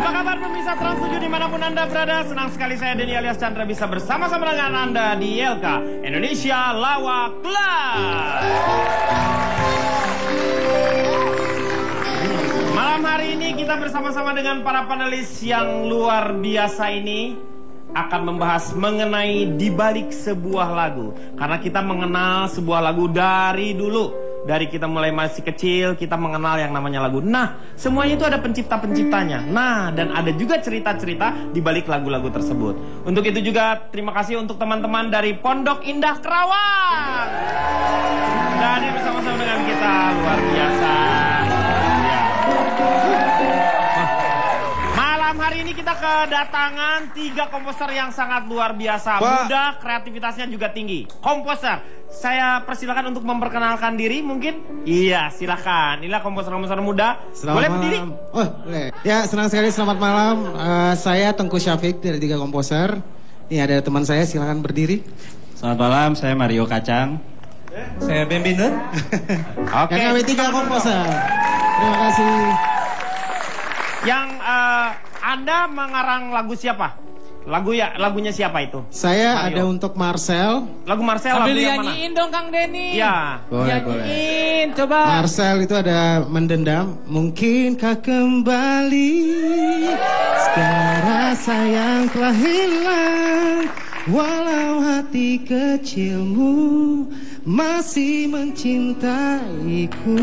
Apa kabar pemirsa Trans 7 dimanapun Anda berada? Senang sekali saya Denny alias Chandra bisa bersama-sama dengan Anda di YLK Indonesia Lawak Club. Malam hari ini kita bersama-sama dengan para panelis yang luar biasa ini akan membahas mengenai dibalik sebuah lagu. Karena kita mengenal sebuah lagu dari dulu. Dari kita mulai masih kecil, kita mengenal yang namanya lagu. Nah, semuanya itu ada pencipta-penciptanya. Nah, dan ada juga cerita-cerita di balik lagu-lagu tersebut. Untuk itu juga terima kasih untuk teman-teman dari Pondok Indah Kerawang. Jadi bersama-sama dengan kita, luar biasa. Ya. Malam hari ini kita kedatangan 3 komposer yang sangat luar biasa. Muda, kreativitasnya juga tinggi. Komposer. Saya persilakan untuk memperkenalkan diri mungkin. Iya, silakan. Inilah komposer-komposer muda. Boleh berdiri? Oh, boleh. Ya, senang sekali. Selamat malam. Saya Tengku Syafiq dari 3 komposer. Ini ada teman saya, silakan berdiri. Selamat malam, saya Mario Kacang. Saya Ben Binder. Oke. Yang kami 3 komposer. Terima kasih. Yang Anda mengarang lagu siapa? Lagunya siapa itu? Saya Mario. ada untuk Marcel. Lagu Marcel, lagu yang mana? nyanyiin dong Kang Denny. Ya. Boleh. Nyanyiin, coba. Marcel itu ada Mendendam. Mungkinkah kembali segala rasa yang telah hilang, walau hati kecilmu masih mencintaiku.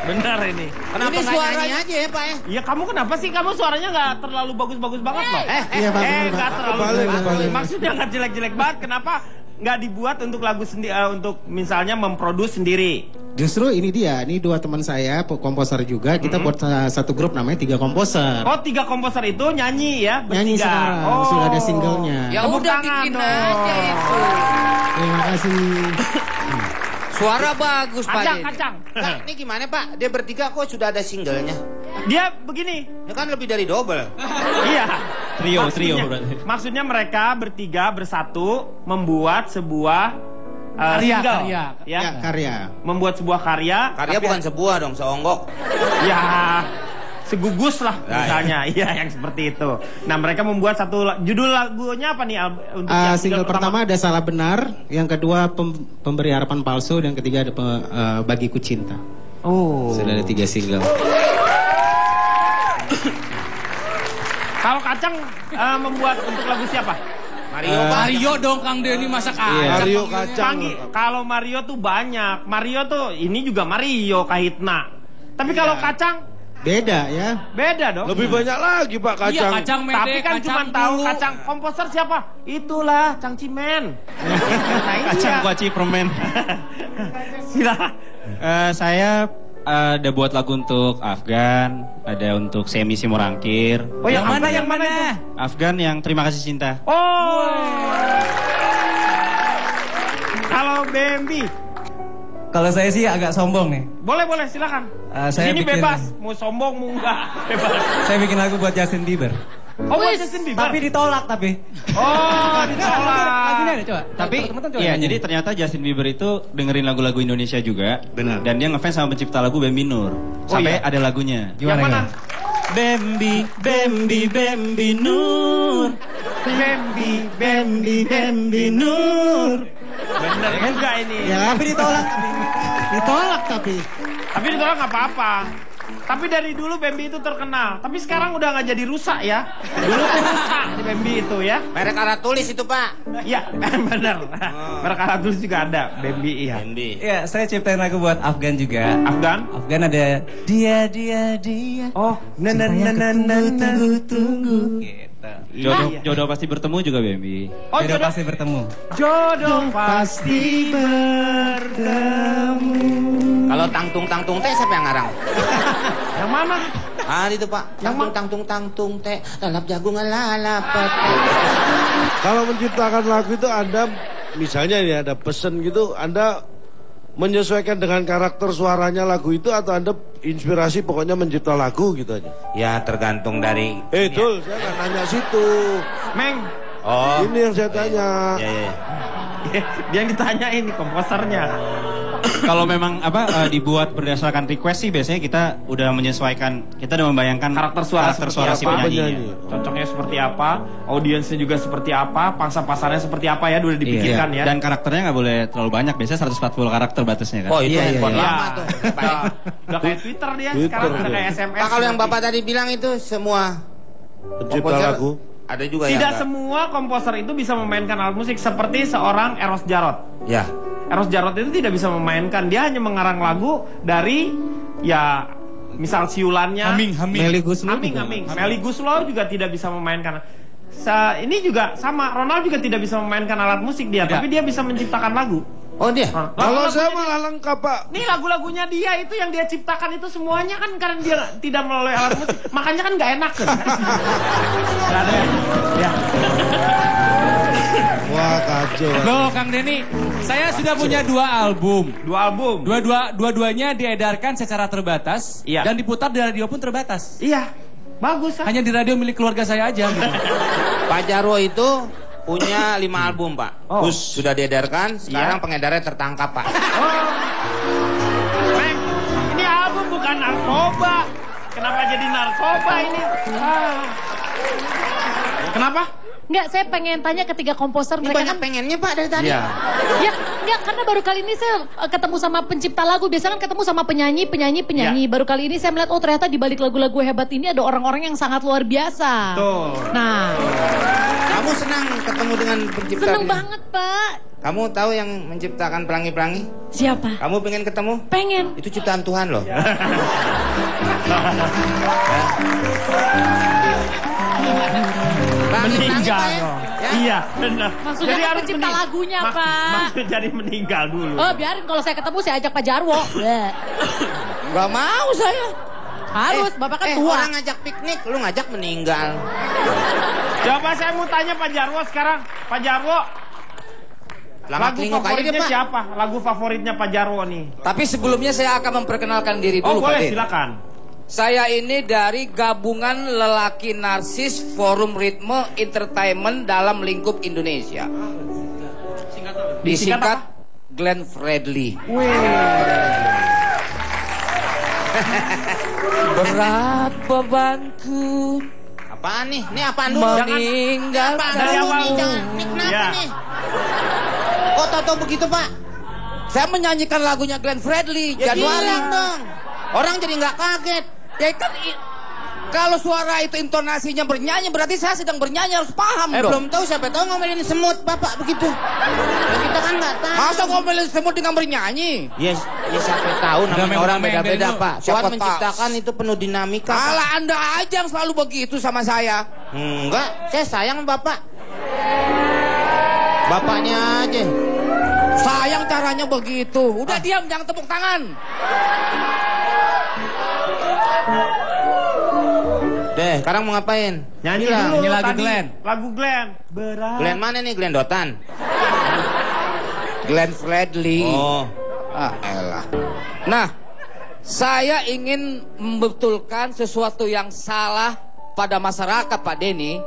Benar ini. Kenapa ini suaranya aja ya Pak ya? Iya, kamu kenapa sih? Kamu suaranya nggak terlalu bagus-bagus banget loh. Iya, Pak. Nggak terlalu Balik. Maksudnya nggak jelek-jelek banget. Kenapa nggak dibuat untuk lagu sendiri, untuk misalnya memproduksi sendiri? Justru ini dia, ini 2 teman saya, komposer juga. Kita buat satu grup namanya 3 komposer. Oh, 3 komposer itu nyanyi ya? Nyanyi bertiga. sekarang, sudah ada singlenya. Ya Tepuk udah tangan bikin dong. aja itu. Terima kasih. Suara bagus Pak Denny. Kacang. Pak, ini gimana Pak? Dia bertiga kok sudah ada singlenya? Dia begini. Ini kan lebih dari double. Iya. Trio berarti. Maksudnya mereka bertiga bersatu membuat sebuah single. karya. Ya. Karya. Membuat sebuah karya. Karya tapi- bukan sebuah dong, seonggok. Ya, segugus lah misalnya. Iya, yang seperti itu. Nah, mereka membuat judul lagunya apa nih untuk yang Single pertama ada Salah Benar, yang kedua Pemberi Harapan Palsu, dan ketiga ada Bagiku Cinta. Oh. Sudah ada 3 single. Kalau Kacang membuat untuk lagu siapa? Mario dong Kang Denny, masa Kacang. Mario Kacang. Kalau Mario tuh banyak. Mario tuh ini juga Mario Kahitna. Tapi kalau Kacang Beda ya. beda dong. Lebih banyak lagi Pak Kacang. Iya Kacang Mede, Tapi kan cuma tahu dulu. Kacang. Komposer siapa? Itulah Cang Cimen. Nah, ini Kacang dia. kuaci permen. Silakan. Saya ada buat lagu untuk Afgan, ada untuk Semi Simorangkir. Oh, yang mana itu? Afgan yang Terima Kasih Cinta. Oh. Kalau Bambi, Kalau saya sih agak sombong nih. boleh silakan. Saya Sini bikin- bebas, mau sombong mau enggak, bebas. Saya bikin lagu buat Justin Bieber. Oh, buat Justin Bieber. Tapi ditolak tapi. Oh, ditolak. Lagunya ada coba. Tapi Teman-teman coba iya, nyanyi. jadi ternyata Justin Bieber itu dengerin lagu-lagu Indonesia juga. Benar. Dan dia ngefans sama pencipta lagu Bambi Nur. Sampai iya? ada lagunya. Yang mana? Bambi, Bambi, Bambi Nur. Bambi. Bambi Nur. Bener juga ini. Ya, tapi ditolak tapi. Tapi ditolak nggak apa-apa. Tapi dari dulu Bambi itu terkenal. Tapi sekarang udah nggak jadi rusak ya. Dulu tuh rusak di Bambi itu ya. Merek alat tulis itu Pak. Iya, bener. Merek alat tulis juga ada. Bambi iya. Bendi. Iya, saya ciptain lagu buat Afgan juga. Afgan? Afgan ada dia. Oh, Tunggu. Gitu. Jodoh pasti bertemu juga Bambi. Oh, Jodoh jodoh pasti bertemu. jodoh pasti bertemu. Kalau tangtung teh siapa yang ngarang? Yang mana? Ah itu Pak. Tangtung teh lalap jagung lalap pete. Kalau menciptakan lagu itu Anda, misalnya ini ada pesen gitu, Anda menyesuaikan dengan karakter suaranya lagu itu, atau Anda inspirasi pokoknya mencipta lagu gitu aja? Ya tergantung dari. Dul, saya nggak nanya situ. Meng. Oh. Ini yang saya tanya. Ya. Dia yang ditanya ini komposernya. Kalau memang dibuat berdasarkan request sih biasanya kita udah menyesuaikan, kita udah membayangkan karakter suara si apa, penyanyinya. cocoknya seperti apa, audiensnya juga seperti apa, pangsa pasarnya seperti apa ya, udah dipikirkan ya. Dan karakternya nggak boleh terlalu banyak, biasanya 140 karakter batasnya kan. Oh itu handphone Iya. lama tuh. Udah kayak Twitter dia Twitter sekarang, udah dia. kayak SMS. Pak, kalau yang Bapak tadi bilang itu semua Pencipta komposer lagu. ada juga Tidak yang semua komposer itu bisa memainkan alat musik seperti seorang Eros Jarot. Ya. Eros Jarot itu tidak bisa memainkan, dia hanya mengarang lagu dari ya misal siulannya. Melly Guslo juga. Melly Guslo juga tidak bisa memainkan. Ini juga sama, Ronald juga tidak bisa memainkan alat musik dia, tapi dia bisa menciptakan lagu. Oh dia. Kalau saya malah lengkap Pak. Nih lagu-lagunya dia itu yang dia ciptakan itu semuanya kan karena dia tidak melalui alat musik, makanya kan nggak enak kan. Gak ada ya. Wah kacau. Loh Kang Denny, saya sudah punya 2 album. 2 album. Dua-duanya diedarkan secara terbatas. Iya. Dan diputar di radio pun terbatas. Iya, bagus kan? Hanya di radio milik keluarga saya aja gitu. Pak Jarwo itu punya 5 album Pak. Oh. Sudah diedarkan, sekarang pengedarnya tertangkap Pak. Meng, ini album bukan narkoba. Kenapa jadi narkoba ini? Kenapa? Enggak, saya pengen tanya ketiga komposer Ini mereka banyak kan. pengennya Pak dari tadi. Iya. Ya, enggak, karena baru kali ini saya ketemu sama pencipta lagu. Biasanya kan ketemu sama penyanyi. Ya. Baru kali ini saya melihat, oh ternyata di balik lagu-lagu hebat ini ada orang-orang yang sangat luar biasa. Tuh. Nah, Kamu senang ketemu dengan pencipta? seneng banget Pak. Kamu tahu yang menciptakan pelangi-pelangi? Siapa? Kamu pengen ketemu? Pengen. Itu ciptaan Tuhan loh. Pelangi-pelangi, Meninggal Pak, ya? dong. Ya? Iya, benar. Maksudnya kan pencipta lagunya, Pak. Maksud jadi meninggal dulu. Oh biarin kalau saya ketemu saya ajak Pak Jarwo. Gak mau saya. Harus, Bapak kan tua. Orang ngajak piknik, lu ngajak meninggal. Coba saya mau tanya Pak Jarwo sekarang. Pak Jarwo, Lama lagu telingok aja deh favoritnya Pak. siapa? Lagu favoritnya Pak Jarwo nih. Tapi sebelumnya saya akan memperkenalkan diri Oh dulu Pak boleh, De. silakan. Saya ini dari gabungan lelaki narsis Forum Ritme Entertainment dalam lingkup Indonesia. Disingkat Glenn Fredly. Berat bebanku Apaan nih? Ini apaan dulu? meninggalkan Apaan Dari dulu awal nih? dulu. Jangan, ini kenapa Ya. nih? Oh tau begitu Pak? Saya menyanyikan lagunya Glenn Fredly Ya Januari. bilang dong. Orang jadi nggak kaget. Ya kan kalau suara itu intonasinya bernyanyi berarti saya sedang bernyanyi, harus paham dong. Belum tahu siapa tahu ngomelin semut Bapak begitu. Ya, kita kan nggak tahu. Masa ngomelin semut dengan bernyanyi? Yes, ya siapa tahu namanya Udah, orang memang beda-beda dari Pak. Siapa Tuhan tahu. menciptakan itu penuh dinamika. Pak. Malah Anda aja yang selalu begitu sama saya. Enggak, saya sayang Bapak. Bapaknya aja. Sayang caranya begitu. Udah diam, jangan tepuk tangan. Deh, sekarang mau ngapain? Nyanyi Bilang. dulu Nyanyi lagu tadi. Glenn. Lagu Glenn. Berat. Glenn mana nih? Glenn Dotan. Glenn Fredly. Oh. Ah, elah. Nah, saya ingin membetulkan sesuatu yang salah pada masyarakat Pak Denny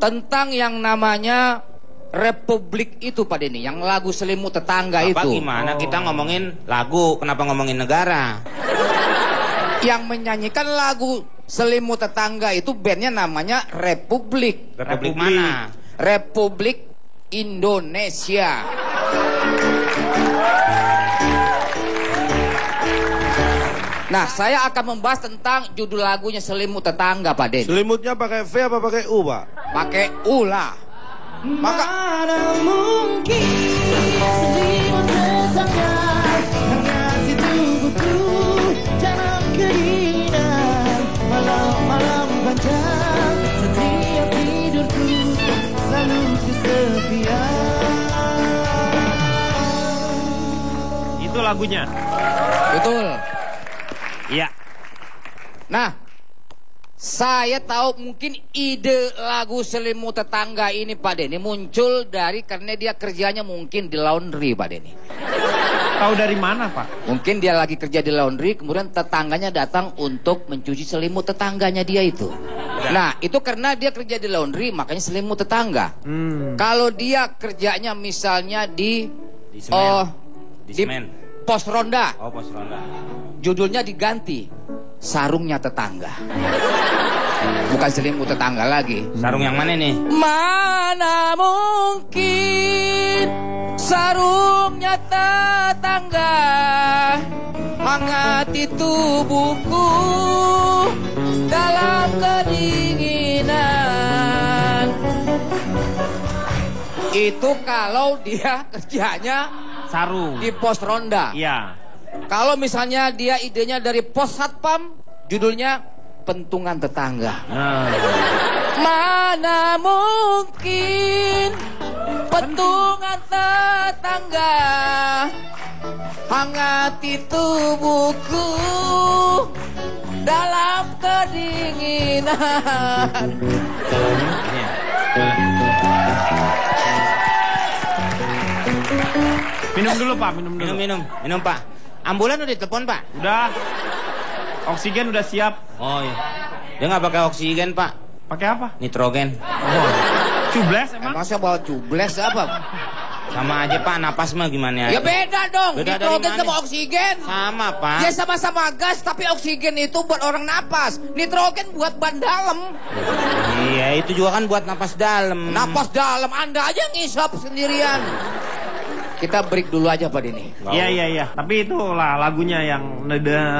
Tentang yang namanya Republik itu Pak Denny, yang lagu Selimut Tetangga Bapak itu. gimana? Kita ngomongin lagu, kenapa ngomongin negara? Yang menyanyikan lagu Selimut Tetangga itu bandnya namanya Republik. Republik mana? Republik Indonesia. Nah, saya akan membahas tentang judul lagunya Selimut Tetangga, Pak Den. Selimutnya pakai V apa pakai U, Pak? Pakai ulah. Maka Mana mungkin selimut tetangga hangati tubuhku dalam kedinginan malam-malam panjang setiap tidurku selalu kesepian. itu lagunya. betul. Iya. Nah, saya tahu mungkin ide lagu Selimut Tetangga ini Pak Denny muncul dari karena dia kerjanya mungkin di laundry Pak Denny. Tahu dari mana, Pak? Mungkin dia lagi kerja di laundry, kemudian tetangganya datang untuk mencuci selimut tetangganya dia itu. Nah, itu karena dia kerja di laundry, makanya selimut tetangga. Kalau dia kerjanya misalnya di Di semen. Di semen. pos ronda. Oh, pos ronda. Judulnya diganti Sarungnya Tetangga. Bukan selimut tetangga lagi. Sarung yang mana nih? Mana mungkin sarungnya tetangga hangati tubuhku dalam kedinginan. Itu kalau dia kerjanya sarung di pos ronda. Iya. Kalau misalnya dia idenya dari pos satpam, judulnya Pentungan Tetangga. Mana mungkin pentungan tetangga hangati tubuhku dalam kedinginan. Minum dulu Pak, minum dulu. Minum Pak. Ambulan udah ditelepon Pak? Udah. Oksigen udah siap. Oh iya. Dia nggak pakai oksigen Pak. Pakai apa? Nitrogen. Cubles emang? Masa bawa cubles apa? Sama aja Pak, napas mah gimana? Ya beda dong, Beda nitrogen dari sama mana? oksigen. Sama Pak. Ya sama-sama gas, tapi oksigen itu buat orang napas. Nitrogen buat ban dalam. Iya, itu juga kan buat napas dalam. Napas dalam, Anda aja ngisap sendirian. Kita break dulu aja Pak Denny. Iya. Tapi itulah lagunya yang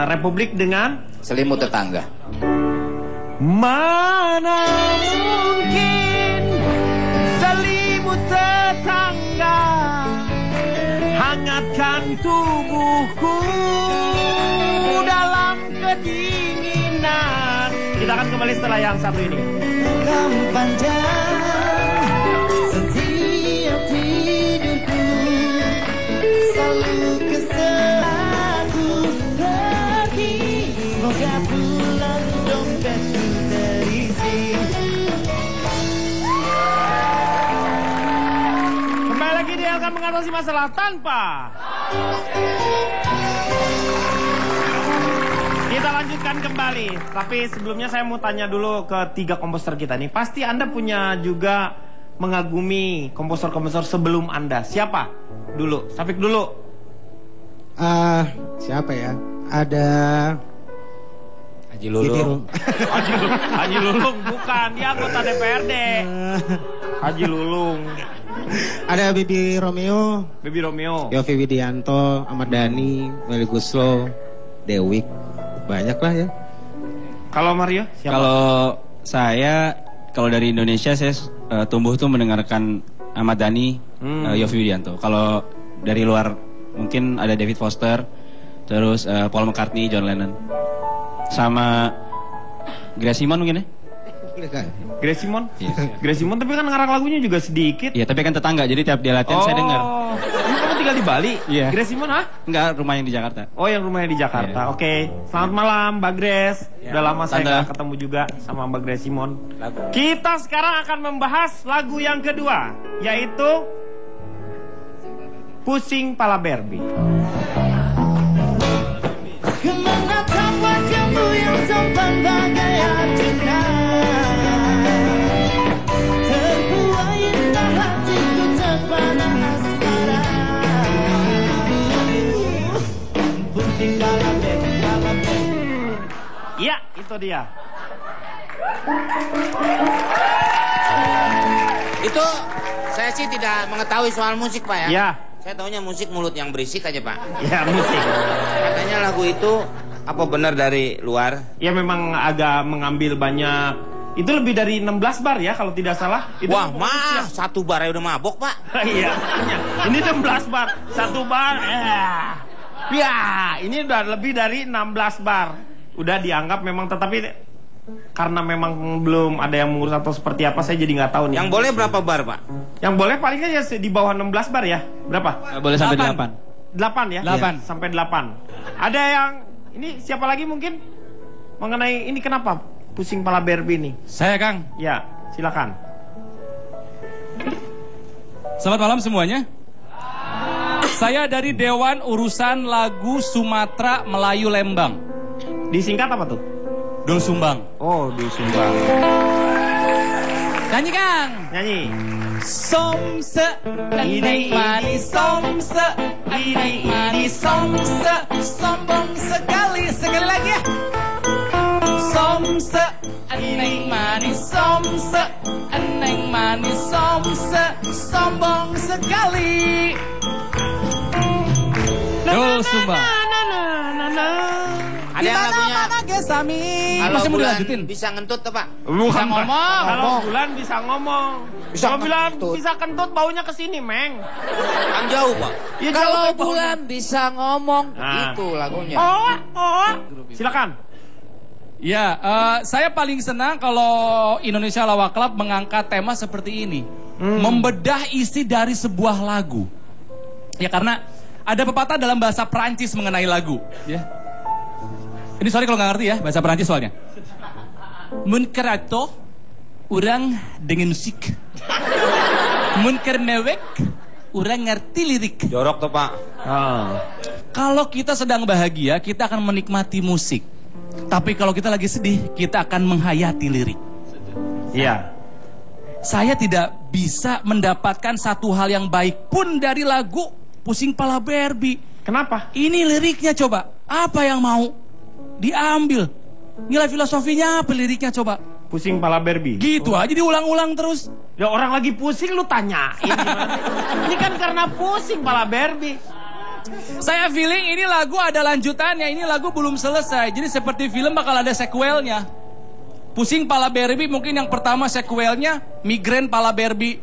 Republik dengan Selimut Tetangga. Mana mungkin selimut tetangga hangatkan tubuhku dalam kedinginan. Kita akan kembali setelah yang satu ini. Malam panjang setiap tidurku selalu kesalahanku pergi. Semoga pulang dompetku terisi. Kembali lagi dia akan mengatasi masalah tanpa. Kita lanjutkan kembali. Tapi sebelumnya saya mau tanya dulu ke 3 komposer kita nih. Pasti Anda punya juga mengagumi komposer-komposer sebelum Anda. Siapa dulu? Safik dulu. Siapa ya? Ada Haji Lulung. Haji Lulung bukan, dia anggota DPRD. Haji Lulung. Ada Bibi Romeo, Yofi Widianto, Ahmad Dhani, Melly Guslo, Dewik. Banyak lah ya. Kalau Mario siapa? Kalau saya, kalau dari Indonesia saya tumbuh tuh mendengarkan Ahmad Dhani, Yofi Widianto. Kalau dari luar mungkin ada David Foster, terus Paul McCartney, John Lennon, sama Grace Simon mungkin ya? Grace Simon? Iya. Grace Simon tapi kan ngarang lagunya juga sedikit. Iya, tapi kan tetangga, jadi tiap dia latihan saya dengar. Kamu tinggal di Bali? Iya. Grace Simon Enggak, rumah yang di Jakarta. Oh, yang rumahnya di Jakarta. Iya. Oke. Selamat malam Mbak Grace. Udah lama saya Tante. gak ketemu juga sama Mbak Grace Simon. Kita sekarang akan membahas lagu yang kedua, yaitu Pusing Pala Barbie. Menatap wajahmu yang tampan bagai arjuna, terbuai indah hatiku terpana asmara. Pusing pala Barbie. Iya, itu dia. Itu saya sih tidak mengetahui soal musik Pak ya. Iya. Saya taunya musik mulut yang berisik aja Pak. Ya, musik. Katanya lagu itu apa benar dari luar? Ya memang agak mengambil banyak. Itu lebih dari 16 bar ya kalau tidak salah. Itu Wah, satu bar aja udah mabok Pak. Iya. Ini 16 bar. 1 bar. Ya, ini udah lebih dari 16 bar. Udah dianggap memang, tetapi karena memang belum ada yang mengurus atau seperti apa, saya jadi nggak tahu nih. Yang boleh berapa bar Pak? Yang boleh paling ya di bawah 16 bar ya. Berapa? Boleh sampai 8. 8 ya? 8. Sampai 8. Ada yang, ini siapa lagi mungkin? Mengenai ini kenapa Pusing Pala Barbie ini? Saya Kang. Ya, silakan. Selamat malam semuanya. Saya dari Dewan Urusan Lagu Sumatera Melayu Lembang. Disingkat apa tuh? Dul Sumbang. Oh, Dul Sumbang. Nyanyi Kang. Nyanyi. Somse, eneng manis somse, eneng manis somse, sombong sekali. Sekali lagi ya. Somse, eneng manis somse, eneng manis somse, sombong sekali. Duh, sumpah. Ada yang lagunya. Kalau Masih mau Bulan dilanjutin? bisa ngentut tuh Pak. Bisa ngomong. Kalau Bulan bisa ngomong. Kalau Bulan bisa kentut baunya ke sini, Meng. Kan jauh Pak. Ya, Kalau jauh, Bulan bisa ngomong, Nah. itu lagunya. Silakan. Ya, saya paling senang kalau Indonesia Lawak Club mengangkat tema seperti ini. Membedah isi dari sebuah lagu. Ya karena ada pepatah dalam bahasa Perancis mengenai lagu. Ya. Ini sorry kalau nggak ngerti ya, bahasa Perancis soalnya. Mun kerato, orang dengan musik. Mun kernewek, orang ngerti lirik. Jorok tuh Pak. Kalau kita sedang bahagia, kita akan menikmati musik. Tapi kalau kita lagi sedih, kita akan menghayati lirik. Iya. Saya tidak bisa mendapatkan satu hal yang baik pun dari lagu Pusing Pala Barbie. Kenapa? Ini liriknya coba. Apa yang mau diambil? Nilai filosofinya apa liriknya coba? Pusing pala Barbie. Gitu aja diulang-ulang terus. Ya orang lagi pusing lu tanyain gimana? Ini kan karena pusing pala Barbie. Saya feeling ini lagu ada lanjutannya. Ini lagu belum selesai. Jadi seperti film bakal ada sequelnya. Pusing pala Barbie mungkin yang pertama sequelnya migrain pala Barbie.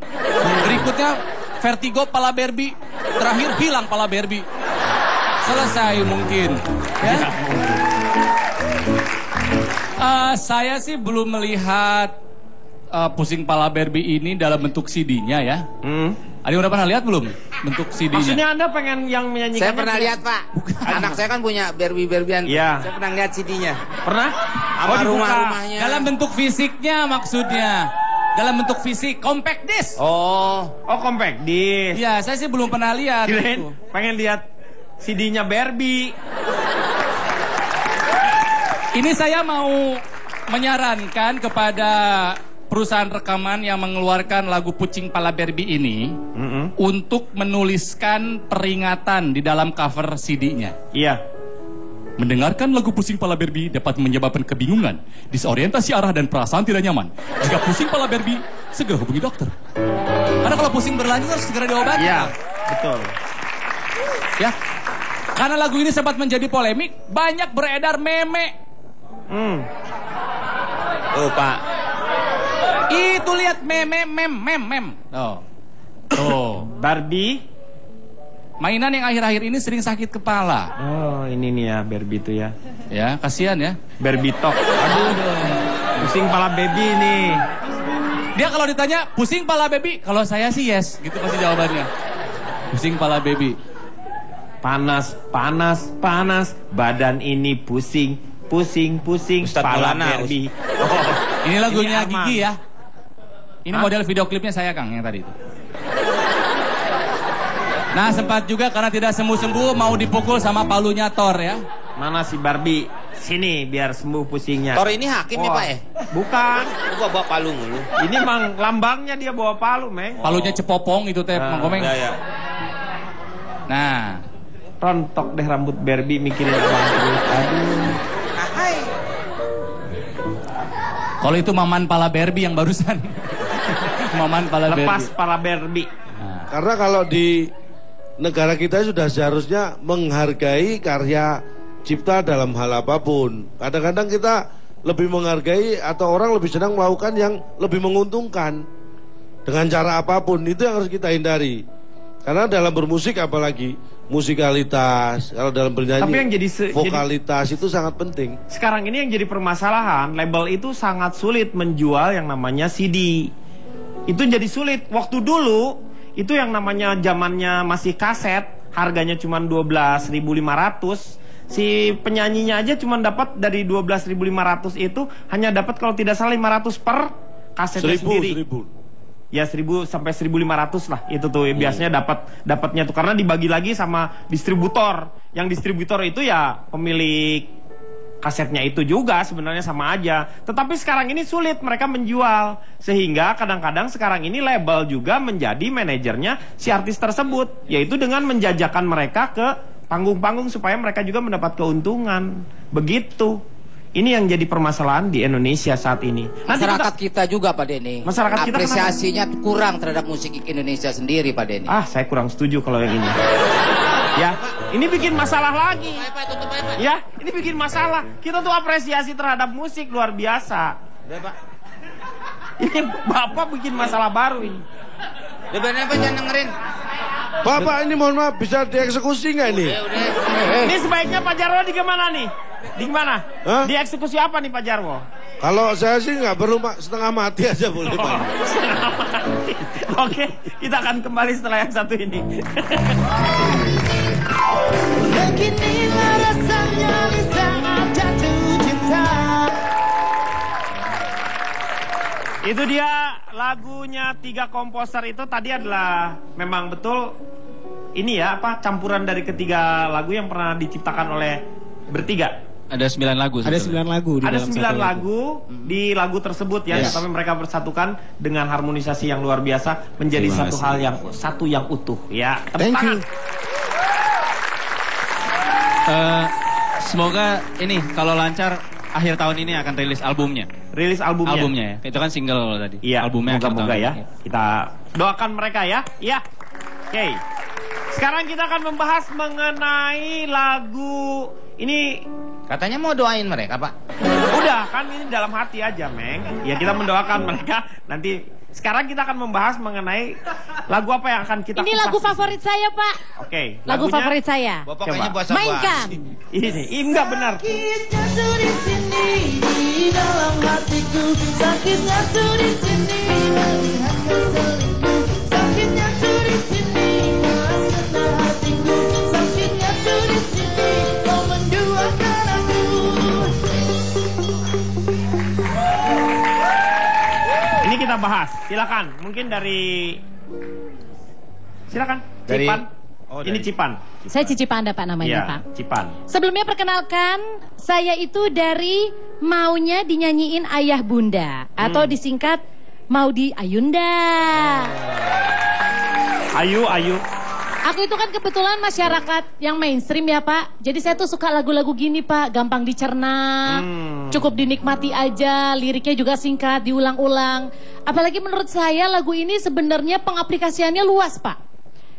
Berikutnya vertigo pala Barbie. Terakhir hilang pala Barbie. Selesai mungkin. Ya. Saya sih belum melihat Pusing Pala Barbie ini dalam bentuk CD-nya ya. Ada yang udah pernah lihat belum bentuk CD-nya? Maksudnya Anda pengen yang menyanyikan? Saya pernah lihat Pak. Anak saya kan punya Barbie-Barbian. Iya. Saya pernah lihat CD-nya. Pernah? Sama rumah-rumahnya. Dalam bentuk fisiknya maksudnya. Dalam bentuk fisik, compact disc. Oh compact disc. Iya, saya sih belum pernah lihat. Kirain Itu. pengen lihat CD-nya Barbie. Ini saya mau menyarankan kepada perusahaan rekaman yang mengeluarkan lagu Pusing Pala Barbie ini untuk menuliskan peringatan di dalam cover CD-nya. Iya. Mendengarkan lagu Pusing Pala Barbie dapat menyebabkan kebingungan, disorientasi arah dan perasaan tidak nyaman. Jika pusing pala Barbie, segera hubungi dokter. Karena kalau pusing berlanjut harus segera diobati. Iya, betul. Ya. Karena lagu ini sempat menjadi polemik, banyak beredar meme. Oh Pak. Itu lihat mem. Tuh. Barbie. Mainan yang akhir-akhir ini sering sakit kepala. Oh, ini nih ya Barbie itu ya. Ya, kasihan ya. Barbie talk. Aduh. Pusing pala baby nih. Dia kalau ditanya, pusing pala baby? Kalau saya sih yes, gitu pasti jawabannya. Pusing pala baby. Panas, badan ini pusing. Ustadz pala Maulana, Barbie. Ini lagunya Ini aman. Gigi ya. Ini model video klipnya saya Kang yang tadi itu. Nah sempat juga karena tidak sembuh-sembuh mau dipukul sama palunya Thor ya. Mana si Barbie? Sini biar sembuh pusingnya. Thor ini hakim ya Pak ya? Bukan. Gua bawa palu mulu. Ini mang lambangnya dia bawa palu, Meng. Palunya cepopong itu teh Mang Komeng. Ya. Nah, Rontok deh rambut Barbie mikirin abang terus. Aduh. kalau itu Maman Pala Barbie yang barusan. Maman Pala Lepas Barbie. pala Barbie. Karena kalau di negara kita sudah seharusnya menghargai karya cipta dalam hal apapun. Kadang-kadang kita lebih menghargai atau orang lebih senang melakukan yang lebih menguntungkan dengan cara apapun. Itu yang harus kita hindari. Karena dalam bermusik apalagi musikalitas, kalau dalam bernyanyi Tapi yang jadi vokalitas itu sangat penting. Sekarang ini yang jadi permasalahan, label itu sangat sulit menjual yang namanya CD. Itu jadi sulit. Waktu dulu itu yang namanya zamannya masih kaset, harganya cuma 12.500. Si penyanyinya aja cuma dapat dari 12.500 itu hanya dapat kalau tidak salah 500 per kasetnya sendiri. 1000. Ya 1000 sampai 1.500 lah itu tuh biasanya dapatnya tuh karena dibagi lagi sama distributor. Yang distributor itu ya pemilik kasetnya itu juga sebenarnya sama aja. Tetapi sekarang ini sulit mereka menjual. Sehingga kadang-kadang sekarang ini label juga menjadi manajernya si artis tersebut. Yaitu dengan menjajakan mereka ke panggung-panggung supaya mereka juga mendapat keuntungan. Begitu. Ini yang jadi permasalahan di Indonesia saat ini. Masyarakat kita juga Pak Denny. Masyarakat kita apresiasinya kurang terhadap musik Indonesia sendiri Pak Denny. Saya kurang setuju kalau yang ini. Ya, ini bikin masalah lagi. Ya, ini bikin masalah. Kita tuh apresiasi terhadap musik luar biasa. Ini Bapak bikin masalah baru ini. Apa jangan dengerin. Bapak ini mohon maaf bisa dieksekusi nggak ini? Ini sebaiknya Pak Jarwo di mana nih? Di mana? Dieksekusi apa nih Pak Jarwo? Kalau saya sih nggak perlu setengah mati aja boleh Pak. Setengah mati. Oke, kita akan kembali setelah yang satu ini. Beginilah rasanya di saat jatuh cinta. Itu dia lagunya 3 komposer itu tadi adalah memang betul ini ya campuran dari ketiga lagu yang pernah diciptakan oleh bertiga. Ada 9 lagu. Ada 9 lagu. Ada 9 lagu di lagu tersebut ya, tapi mereka bersatukan dengan harmonisasi yang luar biasa menjadi satu yang utuh ya. Tepuk tangan. Semoga ini kalau lancar akhir tahun ini akan rilis albumnya. Rilis albumnya. Albumnya ya. Itu kan single tadi. Iya. Albumnya moga-moga ya. Kita doakan mereka ya. Iya. Oke. Sekarang kita akan membahas mengenai lagu ini. Katanya mau doain mereka, Pak. Udah, kan ini dalam hati aja, Meng. Ya kita mendoakan mereka. Nanti sekarang kita akan membahas mengenai lagu apa yang akan kita Ini lagu favorit saya, Pak. Oke. Lagu favorit saya. Bapak kayaknya bahasa mainkan. Ini enggak benar. Sakitnya tuh di sini di dalam hatiku. Sakitnya tuh di sini melihat kau selingkuh. Sakitnya tuh di sini mas kena hatiku. Sakitnya tuh di sini kau menduakan aku. Ini kita bahas. Silakan. Mungkin dari silakan. Cipan. Ini Cipan. Saya Cici Panda Pak namanya Pak. Cipan. Sebelumnya perkenalkan, saya itu dari maunya dinyanyiin Ayah Bunda atau disingkat Maudi Ayunda. Ayu. Aku itu kan kebetulan masyarakat yang mainstream ya Pak. Jadi saya tuh suka lagu-lagu gini Pak, gampang dicerna, cukup dinikmati aja, liriknya juga singkat, diulang-ulang. Apalagi menurut saya lagu ini sebenarnya pengaplikasiannya luas Pak.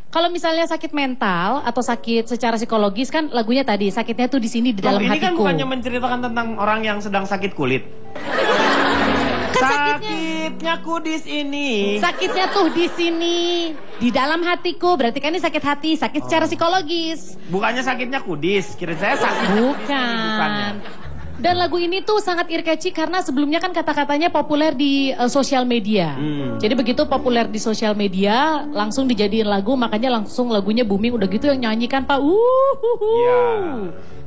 Kalau misalnya sakit mental atau sakit secara psikologis kan lagunya tadi sakitnya tuh di sini di dalam hatiku. Ini kan bukannya menceritakan tentang orang yang sedang sakit kulit. Kan sakitnya ku di sini. Sakitnya tuh di sini di dalam hatiku. Berarti kan ini sakit hati, sakit secara psikologis. Bukannya sakitnya kudis. Kira saya sakit. Bukan. Dan lagu ini tuh sangat ear-catchy karena sebelumnya kan kata-katanya populer di sosial media. Jadi begitu populer di sosial media, langsung dijadiin lagu, makanya langsung lagunya booming. Udah gitu yang nyanyikan Pak,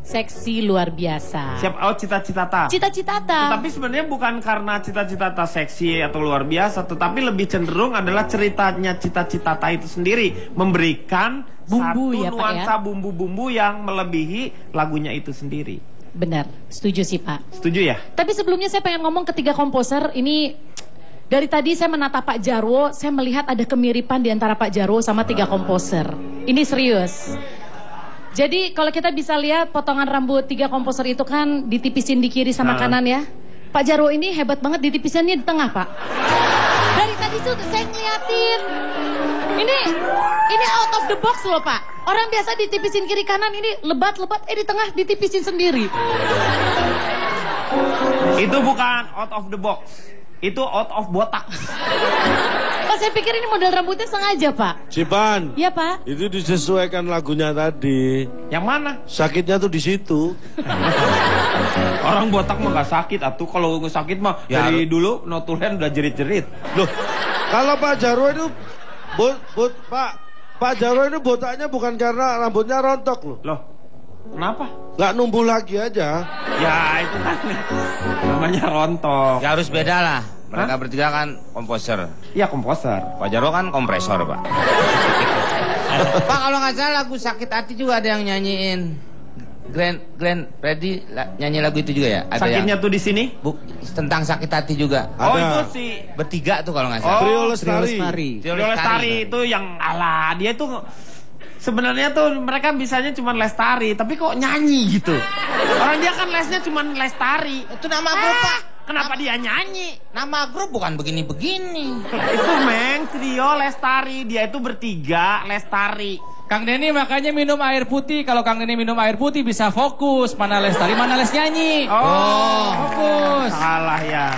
seksi luar biasa. Siap out cita-cita. Cita-cita. Tapi sebenarnya bukan karena cita-cita seksi atau luar biasa, tetapi lebih cenderung adalah ceritanya cita-cita itu sendiri memberikan bumbu satu ya, nuansa bumbu-bumbu yang melebihi lagunya itu sendiri. Benar, setuju sih Pak. Setuju ya? Tapi sebelumnya saya pengen ngomong ketiga komposer ini. Dari tadi saya menatap Pak Jarwo, saya melihat ada kemiripan di antara Pak Jarwo sama 3 komposer. Ini serius. Jadi kalau kita bisa lihat potongan rambut 3 komposer itu kan ditipisin di kiri sama kanan ya. Pak Jarwo ini hebat banget ditipisannya di tengah Pak. Dari tadi tuh saya ngeliatin. Ini out of the box loh Pak. Orang biasa ditipisin kiri kanan, ini lebat-lebat, di tengah ditipisin sendiri. Itu bukan out of the box. Itu out of botak. Oh, saya pikir ini model rambutnya sengaja Pak. Cipan. Iya Pak. Itu disesuaikan lagunya tadi. Yang mana? Sakitnya tuh di situ. Orang botak mah gak sakit atuh. Kalau nggak sakit mah ya, dari dulu notulen udah jerit-jerit. Loh, kalau Pak Jarwo itu Pak Jarwo ini botaknya bukan karena rambutnya rontok loh. Loh, kenapa? Nggak numbuh lagi aja. Ya itu kan namanya rontok. Ya harus beda lah. Mereka bertiga kan komposer. Iya komposer. Pak Jarwo kan kompresor Pak. Pak kalau nggak salah lagu Sakit Hati juga ada yang nyanyiin. Glenn Fredly nyanyi lagu itu juga ya? Ada Sakitnya yang, tuh di sini? tentang sakit hati juga. Oh itu sih. Bertiga tuh kalau nggak salah. Trio Lestari. Trio Lestari itu yang dia tuh sebenarnya tuh mereka bisanya cuma Lestari, tapi kok nyanyi gitu. Orang dia kan lesnya cuma Lestari. Itu nama grup Pak. Kenapa dia nyanyi? Nama grup bukan begini-begini. Itu Meng, Trio Lestari. Dia itu bertiga Lestari. Kang Denny makanya minum air putih. Kalau Kang Denny minum air putih bisa fokus. Mana Lestari, mana Les nyanyi. Fokus. Salah ya.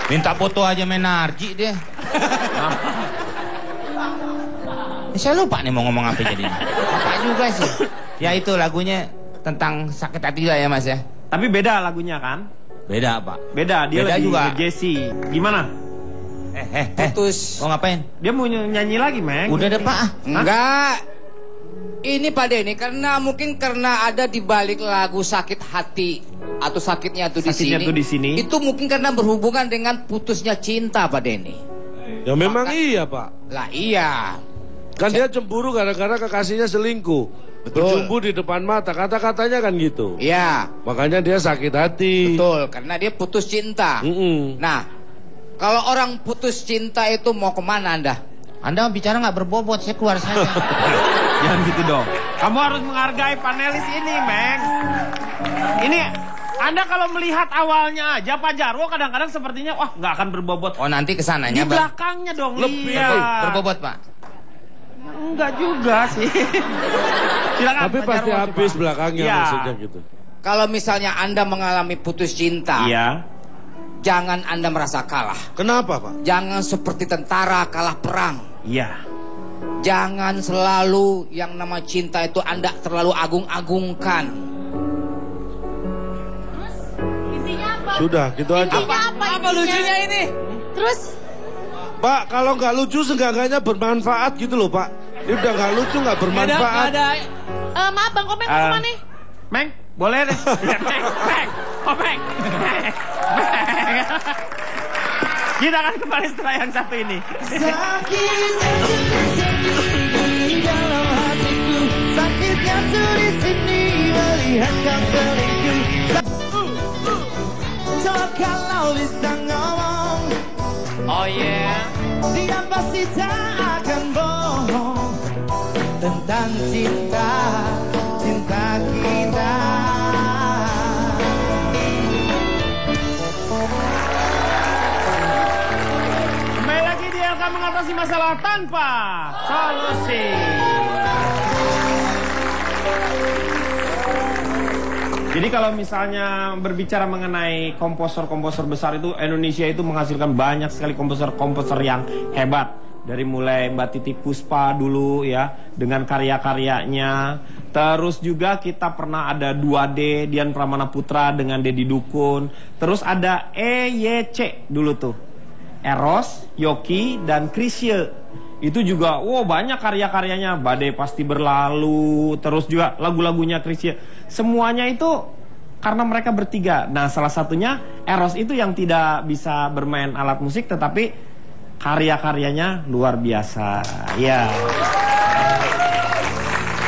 Minta foto aja Menarji deh. Saya lupa nih mau ngomong apa jadinya. Lupa juga sih. Ya itu lagunya tentang sakit hati juga ya Mas ya. Tapi beda lagunya kan? Beda Pak. Beda, dia beda lebih juga. Jesse. Gimana? Putus. Mau ngapain? Dia mau nyanyi lagi, Meng. Udah deh Pak. Enggak. Ini Pak Denny karena ada di balik lagu sakit hati atau sakitnya tuh di sini. Itu mungkin karena berhubungan dengan putusnya cinta Pak Denny. Ya memang iya Pak. Lah iya. Kan dia cemburu gara-gara kekasihnya selingkuh. Berjumbu di depan mata, kata-katanya kan gitu. Iya. Makanya dia sakit hati. Betul, karena dia putus cinta. Nah, kalau orang putus cinta itu mau kemana Anda? Anda bicara nggak berbobot, saya keluar saja. Jangan gitu dong. Kamu harus menghargai panelis ini, Meng. Ini Anda kalau melihat awalnya aja Pak Jarwo kadang-kadang sepertinya wah nggak akan berbobot. Oh nanti kesananya di belakangnya dong. Lebih berbobot Pak. Enggak juga sih. Silakan. Tapi Pak pasti Jarwo, habis Pak. belakangnya maksudnya gitu. Kalau misalnya Anda mengalami putus cinta, jangan Anda merasa kalah. Kenapa Pak? Jangan seperti tentara kalah perang. Iya. Jangan selalu yang nama cinta itu Anda terlalu agung-agungkan. Intinya apa? Sudah, gitu aja. Intinya apa lucunya ini? Terus? Pak, kalau nggak lucu seenggaknya bermanfaat gitu loh Pak. Ini udah nggak lucu, nggak bermanfaat. Maaf Bang Komeng mau kemana nih? Meng, boleh deh. Meng. Oh, Meng. Kita akan kembali setelah yang satu ini. Sakitnya di dalam hatiku, sakitnya tuh di sini melihat kau selingkuh. Coba kalau bisa ngomong, oh yeah, dia pasti tak akan bohong tentang cinta kita. Kembali lagi dia akan mengatasi masalah tanpa solusi. Jadi kalau misalnya berbicara mengenai komposer-komposer besar itu, Indonesia itu menghasilkan banyak sekali komposer-komposer yang hebat. Dari mulai Mbak Titi Puspa dulu ya, dengan karya-karyanya. Terus juga kita pernah ada 2D, Dian Pramana Putra dengan Dedi Dukun. Terus ada EYC dulu tuh, Eros, Yoki, dan Chrisye. Itu juga, banyak karya-karyanya. Badai Pasti Berlalu. Terus juga lagu-lagunya Chrisye. Semuanya itu karena mereka bertiga. Nah, salah satunya Eros itu yang tidak bisa bermain alat musik, tetapi karya-karyanya luar biasa. Ya.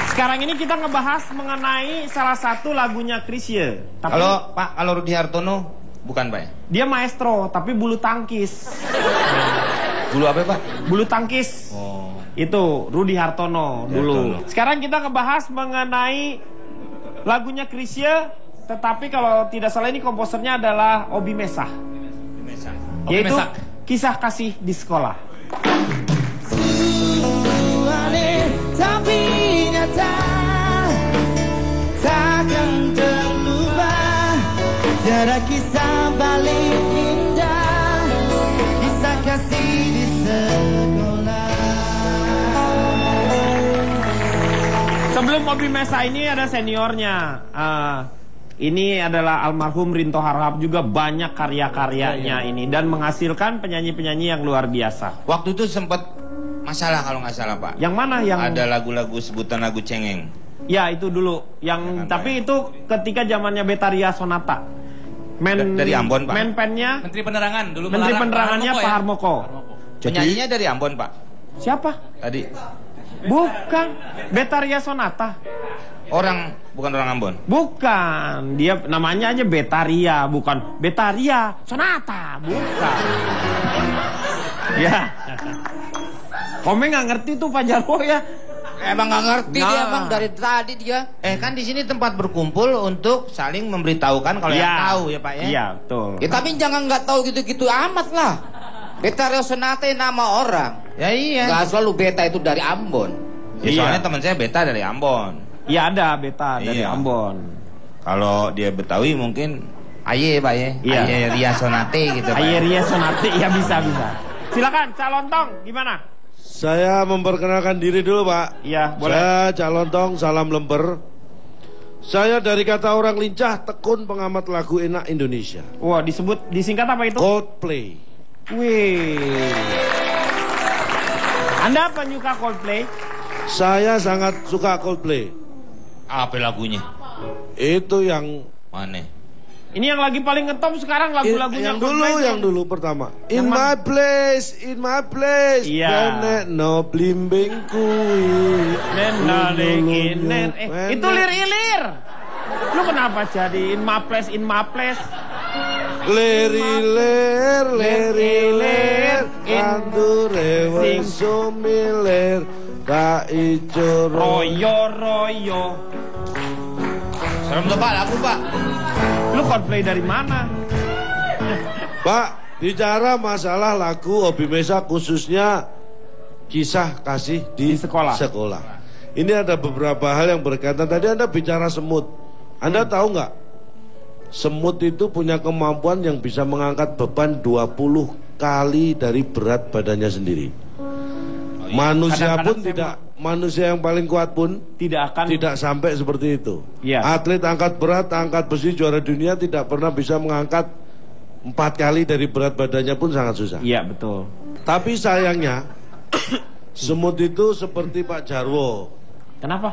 Sekarang ini kita ngebahas mengenai salah satu lagunya Chrisye. Tapi Kalau Rudy Hartono bukan Pak ya? Dia maestro, tapi bulu tangkis. Bulu apa Pak? Bulu tangkis. Itu Rudy Hartono dulu. Sekarang kita ngebahas mengenai lagunya Chrisye, tetapi kalau tidak salah ini komposernya adalah Obi Mesah. Yaitu Kisah Kasih di Sekolah. Aneh tapi nyata, takkan terlupa. Tiada kisah paling indah, kisah kasih di sekolah. Sebelum Obi Mesah ini ada seniornya. Ini adalah almarhum Rinto Harahap, juga banyak karya-karyanya ini dan menghasilkan penyanyi-penyanyi yang luar biasa. Waktu itu sempat masalah kalau nggak salah Pak. Yang mana yang ada lagu-lagu sebutan lagu cengeng? Ya itu dulu. Yang tapi itu ketika zamannya Betaria Sonata. Dari Ambon Pak. Pennya Menteri Penerangan dulu. Menteri Penerangannya Pak Harmoko. Penyanyinya dari Ambon Pak. Siapa? Tadi. Bukan Betaria Sonata. bukan orang Ambon. Bukan, dia namanya aja Betaria, bukan Betaria Sonata, bukan. Ya. Komeng nggak ngerti tuh Pak Jarwo ya. Emang nggak ngerti dia, emang dari tadi dia. Kan di sini tempat berkumpul untuk saling memberitahukan kalau yang tahu ya Pak ya. Iya, betul. Ya tapi jangan nggak tahu gitu-gitu amat lah. Betaria Sonata nama orang. Ya iya. Gak selalu Beta itu dari Ambon. Ya, soalnya teman saya Beta dari Ambon. Iya ada Beta dari Ambon. Kalau dia Betawi mungkin Aye Pak ya. Iya. Aye Ria Sonate gitu Pak. Aye Ria Sonate ya bisa. Silakan calon tong gimana? Saya memperkenalkan diri dulu Pak. Iya boleh. Saya calon tong salam lember. Saya dari kata orang lincah, tekun pengamat lagu enak Indonesia. Wah disingkat apa itu? Coldplay. Wih. Anda penyuka Coldplay? Saya sangat suka Coldplay. Apa lagunya? Itu yang mana? Ini yang lagi paling ngetop sekarang lagu-lagunya yang dulu pertama. In my place. Iya. No blimbing kui. Itu lir-ilir. Lu kenapa jadi in my place? Leriler, andure sumiler, ka ijo royo. Serem tuh Pak, lagu Pak. Lu Coldplay dari mana? Pak, bicara masalah lagu Obi Mesa khususnya kisah kasih di sekolah. Ini ada beberapa hal yang berkaitan. Tadi Anda bicara semut. Anda tahu nggak? Semut itu punya kemampuan yang bisa mengangkat beban 20 kali dari berat badannya sendiri. Manusia pun tidak, manusia yang paling kuat pun tidak sampai seperti itu. Atlet angkat berat, angkat besi juara dunia tidak pernah bisa mengangkat 4 kali dari berat badannya pun sangat susah. Iya betul. Tapi sayangnya semut itu seperti Pak Jarwo. Kenapa?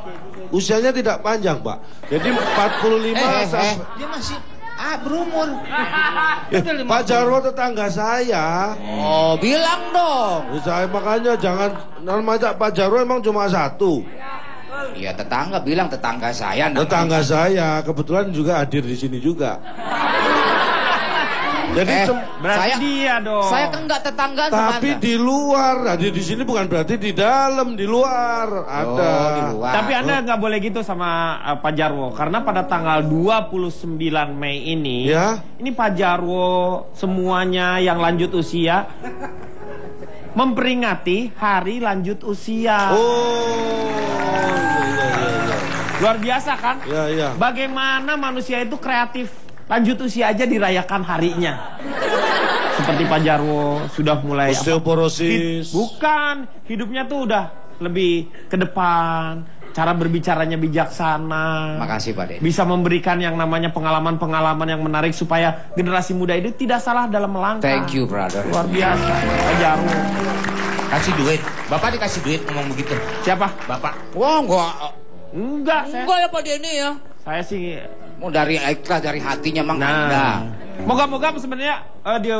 Usianya tidak panjang Pak. Jadi 45 sampai dia masih berumur. Pak Jarwo tetangga saya. Oh bilang dong. Saya makanya jangan namanya Pak Jarwo emang cuma satu. Iya tetangga bilang tetangga saya. Tetangga saya kebetulan juga hadir di sini juga. Jadi berarti dia dong. Saya kan nggak tetanggaan sama Tapi Anda. di luar, hadir di sini bukan berarti di dalam, di luar ada. Di luar. Tapi Anda nggak boleh gitu sama Pak Jarwo karena pada tanggal 29 Mei ini, ini Pak Jarwo semuanya yang lanjut usia memperingati hari lanjut usia. Luar biasa kan? Iya. Bagaimana manusia itu kreatif? Lanjut usia aja dirayakan harinya. Seperti Pak Jarwo sudah mulai osteoporosis. Bukan, hidupnya tuh udah lebih ke depan. Cara berbicaranya bijaksana. Makasih Pak Denny. Bisa memberikan yang namanya pengalaman-pengalaman yang menarik supaya generasi muda itu tidak salah dalam melangkah. Thank you brother. Luar biasa Pak Jarwo. Kasih duit. Bapak dikasih duit ngomong begitu. Siapa? Bapak. Wah Enggak ya Pak Denny ya. Saya sih mau dari ikhlas dari hatinya Mang Anda. Moga-moga sebenarnya dia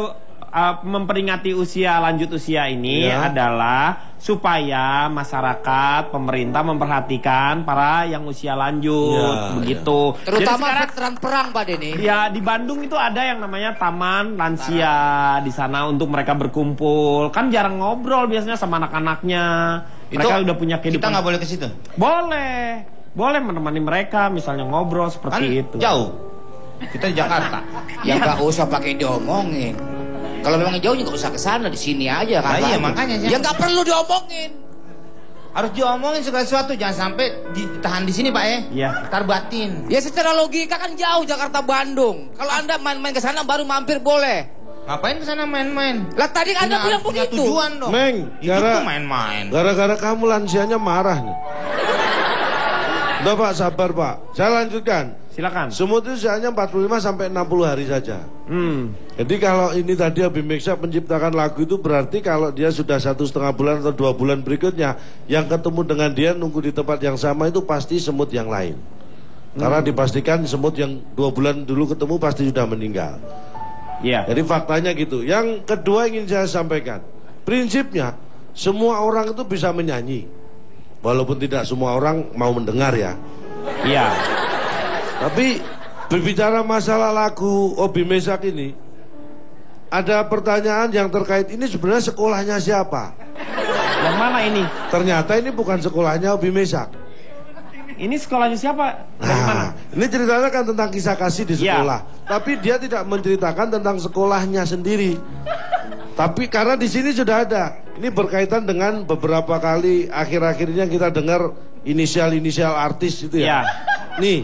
memperingati usia lanjut usia ini adalah supaya masyarakat, pemerintah memperhatikan para yang usia lanjut begitu. Terutama veteran perang Pak Denny. Ya di Bandung itu ada yang namanya Taman Lansia di sana untuk mereka berkumpul. Kan jarang ngobrol biasanya sama anak-anaknya. Mereka udah punya kehidupan. Kita nggak boleh ke situ. Boleh menemani mereka misalnya ngobrol seperti itu. Jauh. Kita di Jakarta. Ya nggak usah pakai diomongin. Kalau memang jauh nggak usah ke sana, di sini aja kan. Iya makanya. Ya nggak perlu diomongin. Harus diomongin segala sesuatu, jangan sampai ditahan di sini Pak ya. Iya. Ntar batin. Ya secara logika kan jauh Jakarta Bandung. Kalau Anda main-main ke sana baru mampir boleh. Ngapain ke sana main-main? Lah tadi Anda bilang punya begitu. Tujuan dong. Meng, main-main. Gara-gara kamu lansianya marah nih. Udah Pak, sabar Pak. Saya lanjutkan. Silakan. Semut itu usianya 45 sampai 60 hari saja. Jadi kalau ini tadi Abi Meksa menciptakan lagu itu berarti kalau dia sudah 1,5 bulan atau 2 bulan berikutnya, yang ketemu dengan dia nunggu di tempat yang sama itu pasti semut yang lain. Karena dipastikan semut yang 2 bulan dulu ketemu pasti sudah meninggal. Jadi faktanya gitu. Yang kedua ingin saya sampaikan, prinsipnya semua orang itu bisa menyanyi, walaupun tidak semua orang mau mendengar ya. Iya. Tapi berbicara masalah lagu Obi Mesak ini, ada pertanyaan yang terkait ini sebenarnya sekolahnya siapa? Yang mana ini? Ternyata ini bukan sekolahnya Obi Mesak. Ini sekolahnya siapa? Dari mana? Ini ceritanya kan tentang kisah kasih di sekolah. Tapi dia tidak menceritakan tentang sekolahnya sendiri. Tapi karena di sini sudah ada. Ini berkaitan dengan beberapa kali akhir-akhirnya kita dengar inisial-inisial artis itu ya. Nih,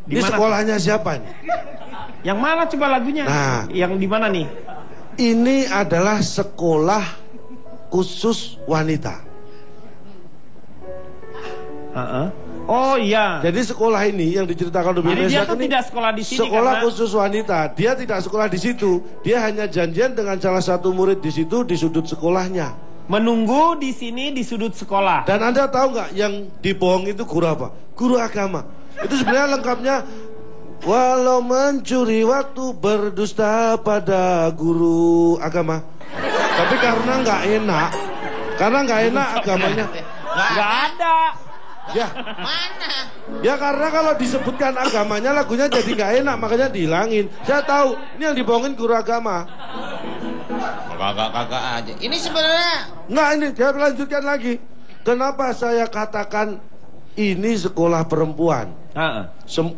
ini sekolahnya siapa nih? Yang mana coba lagunya? Nah, yang di mana nih? Ini adalah sekolah khusus wanita. Oh iya. Jadi sekolah ini yang diceritakan Obi Mesak ini tidak sekolah di sini sekolah khusus wanita. Dia tidak sekolah di situ. Dia hanya janjian dengan salah satu murid di situ di sudut sekolahnya. Menunggu di sini di sudut sekolah. Dan Anda tahu nggak yang dibohong itu guru apa? Guru agama. Itu sebenarnya lengkapnya. Walau mencuri waktu berdusta pada guru agama. Tapi karena nggak enak agamanya. Nggak ada. Ya, mana? Ya karena kalau disebutkan agamanya lagunya jadi nggak enak, makanya dihilangin. Saya tahu, ini yang dibohongin guru agama. Kagak aja. Ini sebenarnya nggak, ini saya lanjutkan lagi. Kenapa saya katakan ini sekolah perempuan?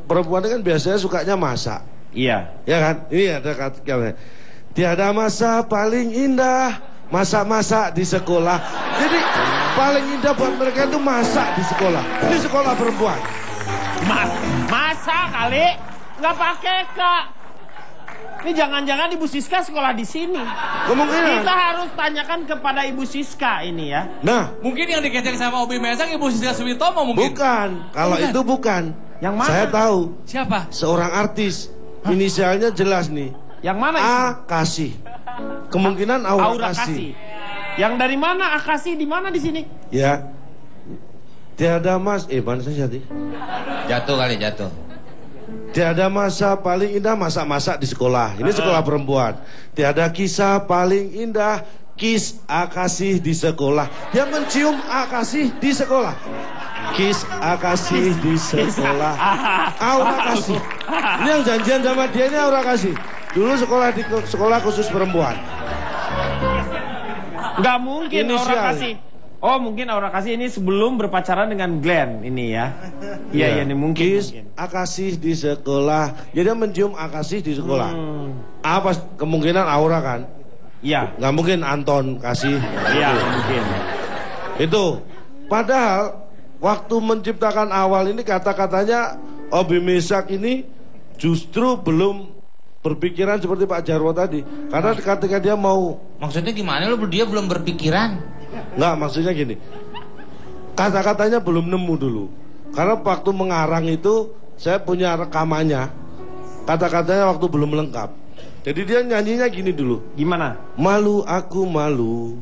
Perempuan kan biasanya sukanya masak. Iya. Ya kan? Ini ada kata-kata. Tiada masa paling indah masak-masak di sekolah. Jadi paling indah buat mereka itu masak di sekolah. Ini sekolah perempuan. Masak kali? Nggak pakai Kak. Ini jangan-jangan Ibu Siska sekolah di sini. Kemungkinan. Kita harus tanyakan kepada Ibu Siska ini ya. Nah, mungkin yang dikecek sama Obi Mesak Ibu Siska Suwitomo mungkin. Bukan. Kalau itu bukan. Yang mana? Saya tahu. Siapa? Seorang artis. Inisialnya jelas nih. Yang mana? Akasih. Kemungkinan Aura Kasih. Yang dari mana Akasih di mana di sini? Ya. Tiada mas, mana saya jadi? Jatuh kali jatuh. Tiada masa paling indah masak-masak di sekolah. Ini sekolah perempuan. Tiada kisah paling indah kiss Akasih di sekolah. Dia mencium Akasih di sekolah. Kiss Akasih di sekolah. Aura Kasih. Ini yang janjian sama dia ini Aura Kasih. Dulu sekolah di sekolah khusus perempuan. Nggak mungkin Aura Kasih. Oh mungkin Aura Kasih ini sebelum berpacaran dengan Glenn ini ya. Iya ini mungkin. Kiss Akasih di sekolah. Jadi dia mencium Akasih di sekolah. Apa kemungkinan Aura kan? Iya. Nggak mungkin Anton Kasih. Iya mungkin. Itu. Padahal waktu menciptakan awal ini kata-katanya Obi Mesak ini justru belum berpikiran seperti Pak Jarwo tadi. Karena ketika dia mau... Maksudnya gimana lu? Dia belum berpikiran? Enggak, maksudnya gini. Kata-katanya belum nemu dulu. Karena waktu mengarang itu saya punya rekamannya. Kata-katanya waktu belum lengkap. Jadi dia nyanyinya gini dulu. Gimana? Malu aku malu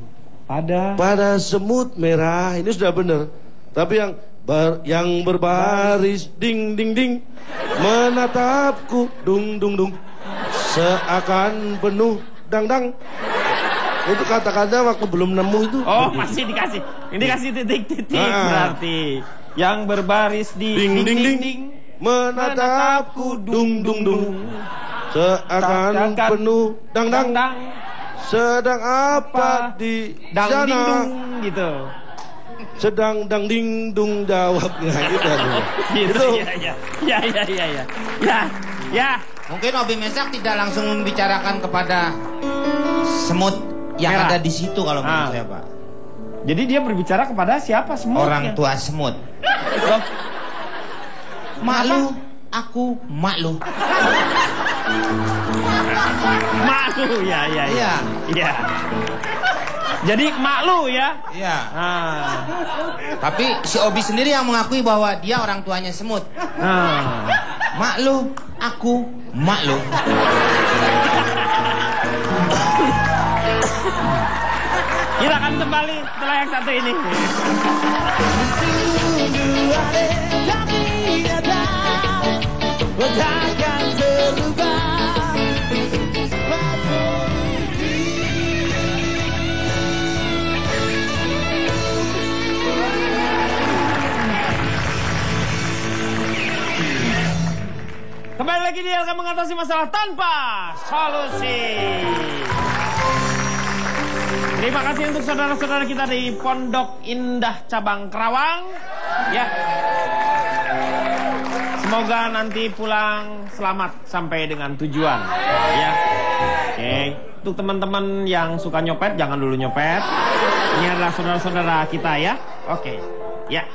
pada semut merah. Ini sudah benar. Tapi yang berbaris ding ding ding menatapku dung dung dung seakan penuh dang dang. Itu kata-kata waktu belum nemu itu. Oh masih dikasih. Ini kasih titik-titik berarti. Yang berbaris ding ding ding, ding menatapku dung dung dung seakan penuh dang dang. Sedang apa di sana? Ding dung gitu. Sedang dang ding dung jawabnya gitu. Gitu. Ya. Mungkin Obi Mesak tidak langsung membicarakan kepada semut yang ada di situ kalau menurut saya, Pak. Jadi dia berbicara kepada siapa? Semut. Orang tua semut. Malu, aku malu. Malu, ya. Jadi malu ya. Iya. Tapi si Obi sendiri yang mengakui bahwa dia orang tuanya semut. Malu, aku malu. Kita akan kembali setelah yang satu ini. Takkan terluka. akan mengatasi masalah tanpa solusi. Terima kasih untuk saudara-saudara kita di Pondok Indah Cabang Kerawang. Ya. Semoga nanti pulang selamat sampai dengan tujuan. Ya. Oke. Untuk teman-teman yang suka nyopet, jangan dulu nyopet. Ini adalah saudara-saudara kita ya. Oke. Ya.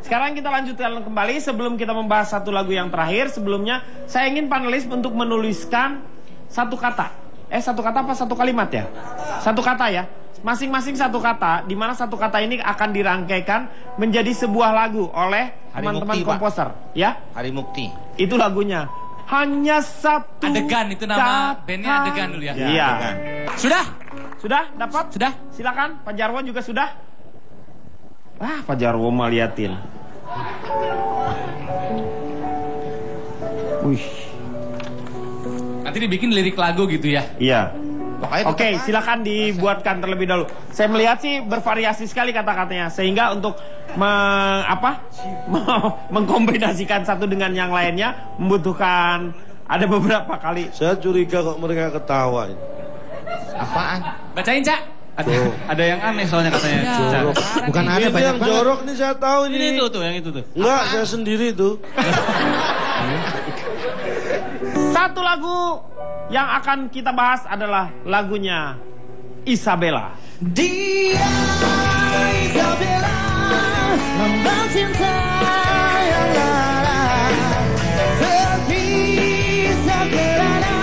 Sekarang kita lanjutkan kembali sebelum kita membahas satu lagu yang terakhir. Sebelumnya saya ingin panelis untuk menuliskan satu kata. Satu kata apa satu kalimat ya? Satu kata ya. Masing-masing satu kata, di mana satu kata ini akan dirangkaikan menjadi sebuah lagu oleh teman-teman komposer, ya? Hari Mukti. Itu lagunya. Hanya satu Adegan, itu nama bandnya Adegan dulu ya? Iya. Sudah? Sudah? Dapat? Sudah. Silakan, Pak Jarwo juga sudah? Pak Jarwo mah liatin. Wih. Nanti dibikin lirik lagu gitu ya? Iya. Oke, silakan dibuatkan terlebih dahulu. Saya melihat sih bervariasi sekali kata-katanya, sehingga untuk mengkombinasikan satu dengan yang lainnya membutuhkan ada beberapa kali. Saya curiga kok mereka ketawa. Apaan? Bacain, Cak. Ada yang aneh soalnya katanya. Jorok. Bukan ada Ini banyak yang jorok nih saya tahu Ini nih. itu tuh, yang itu tuh. Enggak, saya sendiri tuh. Satu lagu yang akan kita bahas adalah lagunya Isabella. Dia Isabella, lambang cinta yang lara, terpisah kerana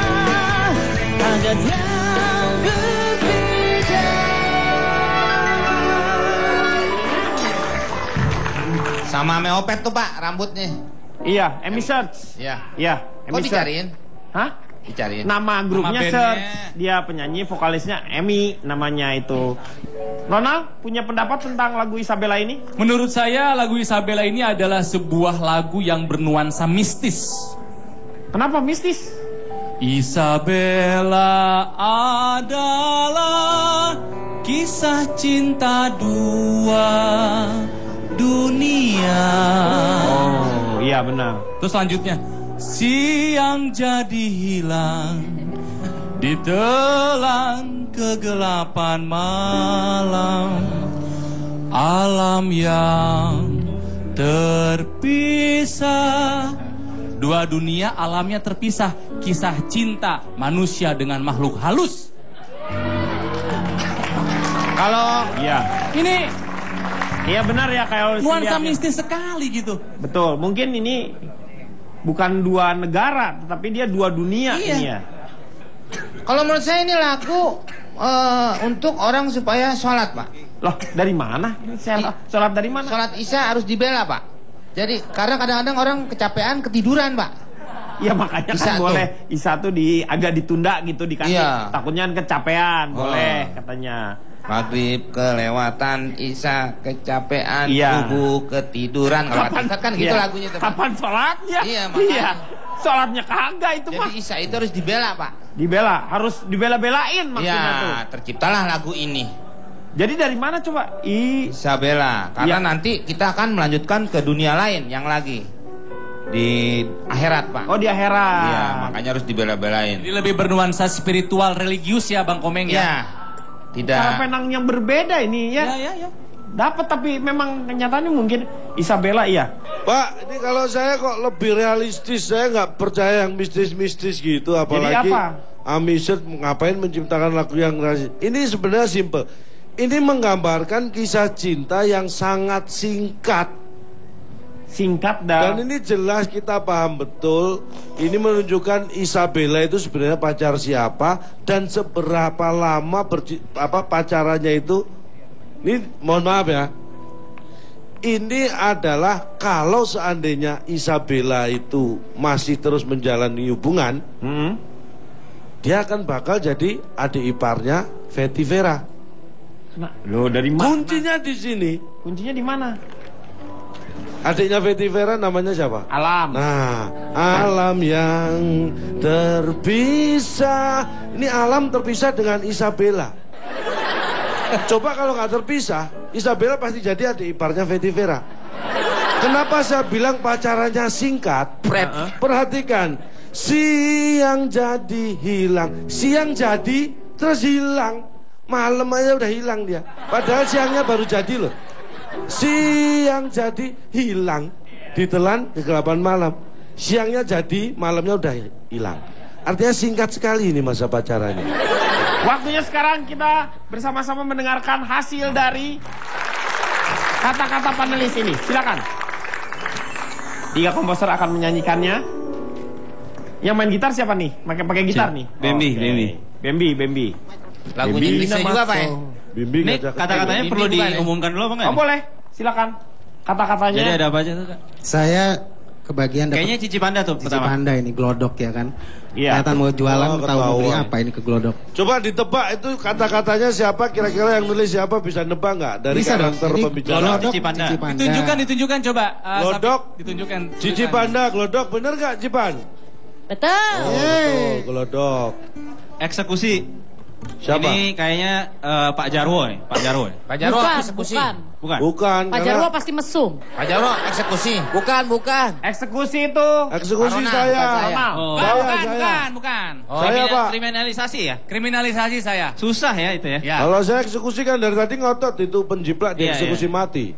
adat yang berbeda. Sama Meopet tuh Pak, rambutnya. Iya, Emi Search. Iya. Iya, Kok dicariin? Hah? Dicariin. Nama grupnya Nama Search. Dia penyanyi, vokalisnya Emi namanya itu. Ronald punya pendapat tentang lagu Isabella ini? Menurut saya lagu Isabella ini adalah sebuah lagu yang bernuansa mistis. Kenapa mistis? Isabella adalah kisah cinta dua dunia. Oh, iya benar. Terus selanjutnya, siang jadi hilang, ditelan kegelapan malam, alam yang terpisah. Dua dunia alamnya terpisah, kisah cinta manusia dengan makhluk halus. Kalau ini iya benar ya, kayak nuansa mistis sekali gitu. Betul, mungkin ini bukan dua negara, tetapi dia dua dunia ini ya. Kalau menurut saya ini lagu untuk orang supaya sholat Pak. Loh, dari mana? Sholat dari mana? Sholat Isya harus dibela Pak. Jadi karena kadang-kadang orang kecapean ketiduran Pak. Iya makanya Isya kan tuh. boleh Isya tuh agak ditunda gitu dikasih. Iya. Takutnya kecapean, boleh katanya. Maghrib kelewatan, Isya kecapean, Iya. subuh ketiduran. Kalau Isya kan gitu iya. lagunya tuh Pak. Kapan sholatnya? Iya, makanya. Sholatnya kagak itu mah. Jadi Isya itu harus dibela Pak. Dibela, harus dibela-belain maksudnya tuh. Iya, terciptalah lagu ini. Jadi dari mana coba? Isabella. Karena Iya. nanti kita akan melanjutkan ke dunia lain yang lagi. Di akhirat Pak. Oh di akhirat. Iya, makanya harus dibela-belain. Jadi lebih bernuansa spiritual religius ya Bang Komeng ya. Iya. Tidak. Cara penang yang berbeda ini ya. Ya. Dapat tapi memang kenyataannya mungkin Isabella iya. Pak, ini kalau saya kok lebih realistis. Saya nggak percaya yang mistis-mistis gitu. Apalagi Jadi apa? Amiset ngapain menciptakan lagu yang realistis. Ini sebenarnya simple. Ini menggambarkan kisah cinta yang sangat singkat. Singkat dan ini jelas kita paham betul. Ini menunjukkan Isabella itu sebenarnya pacar siapa dan seberapa lama pacarannya itu. Ini mohon maaf ya. Ini adalah kalau seandainya Isabella itu masih terus menjalani hubungan, dia akan bakal jadi adik iparnya Fetty Vera. Nah, loh dari mana? Kuncinya di sini. Kuncinya di mana? Adiknya Fetty Vera namanya siapa? Alam. Nah, alam yang terpisah. Ini alam terpisah dengan Isabella. Coba kalau nggak terpisah, Isabella pasti jadi adik iparnya Fetty Vera. Kenapa saya bilang pacarannya singkat? Perhatikan, Siang jadi hilang, siang jadi terus hilang. Malam aja udah hilang dia. Padahal siangnya baru jadi loh. Siang jadi hilang, ditelan kegelapan malam. Siangnya jadi, malamnya udah hilang. Artinya singkat sekali ini masa pacarannya. Waktunya sekarang kita bersama-sama mendengarkan hasil dari kata-kata panelis ini. Silakan. 3 komposer akan menyanyikannya. Yang main gitar siapa nih? Pakai gitar nih. Bembi. Lagunya bisa juga Pak ya? Ini kata-katanya perlu diumumkan dulu apa enggak? Oh boleh, silakan. Kata-katanya. Jadi ada apa aja tuh Kak? Saya kebagian dapat. Kayaknya Cici Panda tuh pertama. Cici Panda ini glodok ya kan. Iya. Kelihatan mau jualan, tahu mau beli apa ini ke glodok. Coba ditebak itu kata-katanya siapa, kira-kira yang nulis siapa, bisa nebak nggak dari bisa karakter pembicara? Cici Panda. Ditunjukkan coba. Glodok. Ditunjukkan. Cici Panda, glodok, bener nggak Cipan? Betul. Oh, glodok. Eksekusi. Siapa? Ini kayaknya Pak Jarwo nih, Pak Jarwo. Pak Jarwo eksekusi. Bukan. Pak Jarwo pasti mesum. Pak Jarwo eksekusi. Bukan. Eksekusi itu. Eksekusi saya. Bukan. Oh, saya Pak. Kriminalisasi ya? Kriminalisasi saya. Susah ya itu ya? Ya. Kalau saya eksekusi kan dari tadi ngotot itu penjiplak dieksekusi mati.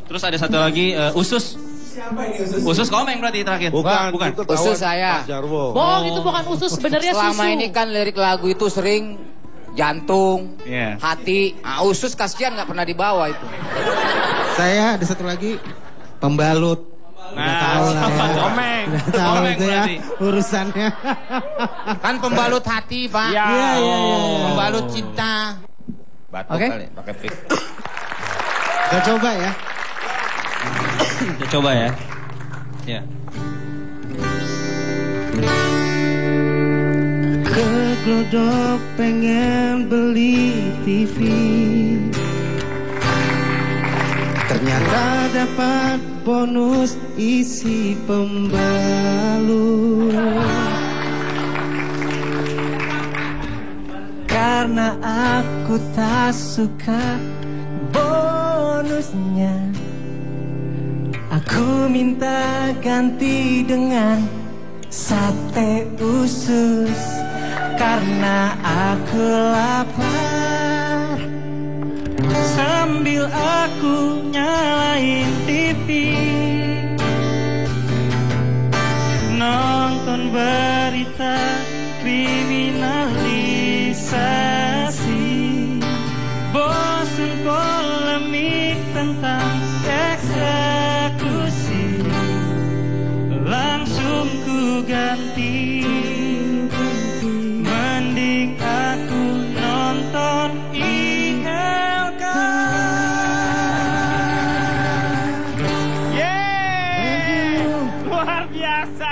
Terus ada satu lagi usus. Usus Komeng berarti terakhir. Bukan. Usus saya. Bohong, itu bukan usus, sebenarnya susu. Selama ini kan lirik lagu itu sering jantung, hati. Nah, usus kasihan nggak pernah dibawa itu. Saya ada satu lagi pembalut. Udah tahu lah ya. Komeng. Udah tahu itu ya urusannya. Kan pembalut hati Pak. Iya. Pembalut cinta. Batuk kali pakai pik. Kita coba ya. Kita coba ya. Ya. Ke glodok pengen beli TV, ternyata dapat bonus isi pembalut. Karena aku tak suka bonusnya, aku minta ganti dengan sate usus. Karena aku lapar, sambil aku nyalain TV, nonton berita kriminalisasi, bosan polemik tentang eksekusi, langsung ku ganti. Mending aku nonton ILK. Luar biasa.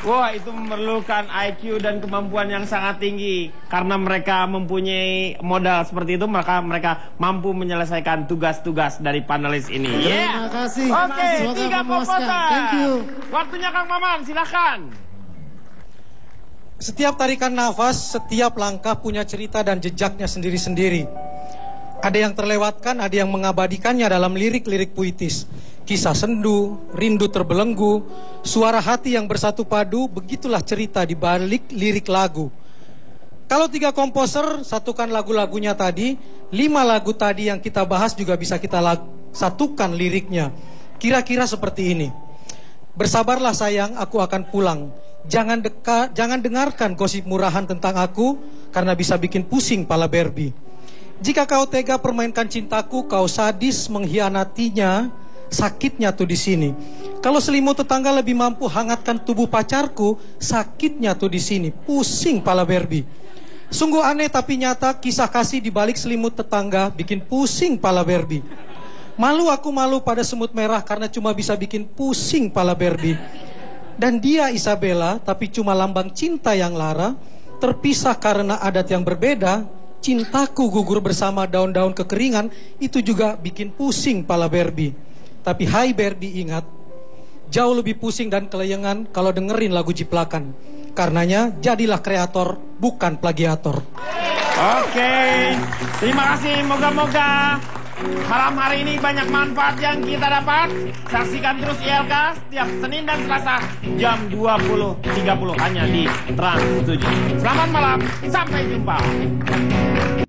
Wah, itu memerlukan IQ dan kemampuan yang sangat tinggi. Karena mereka mempunyai modal seperti itu, maka mereka mampu menyelesaikan tugas-tugas dari panelis ini. Terima kasih. Oke, 3 komposer. Thank you. Waktunya Kang Maman, silakan. Setiap tarikan nafas, setiap langkah punya cerita dan jejaknya sendiri-sendiri. Ada yang terlewatkan, ada yang mengabadikannya dalam lirik-lirik puitis. Kisah sendu, rindu terbelenggu, suara hati yang bersatu padu, begitulah cerita di balik lirik lagu. Kalau 3 komposer, satukan lagu-lagunya tadi, 5 lagu tadi yang kita bahas juga bisa kita satukan liriknya. Kira-kira seperti ini. Bersabarlah sayang, aku akan pulang. Jangan dengarkan gosip murahan tentang aku, karena bisa bikin pusing pala Barbie. Jika kau tega permainkan cintaku, kau sadis mengkhianatinya, sakitnya tuh di sini. Kalau selimut tetangga lebih mampu hangatkan tubuh pacarku, sakitnya tuh di sini, pusing pala Barbie. Sungguh aneh tapi nyata, kisah kasih di balik selimut tetangga bikin pusing pala Barbie. Malu aku malu pada semut merah karena cuma bisa bikin pusing pala Barbie. Dan dia Isabella, tapi cuma lambang cinta yang lara, terpisah karena adat yang berbeda. Cintaku gugur bersama daun-daun kekeringan, itu juga bikin pusing pala Barbie. Tapi hai Barbie, ingat, jauh lebih pusing dan keleyengan kalau dengerin lagu jiplakan. Karenanya jadilah kreator, bukan plagiator. Oke, terima kasih. Moga-moga malam hari ini banyak manfaat yang kita dapat. Saksikan terus ILK setiap Senin dan Selasa jam 20.30 hanya di Trans 7. Selamat malam, sampai jumpa.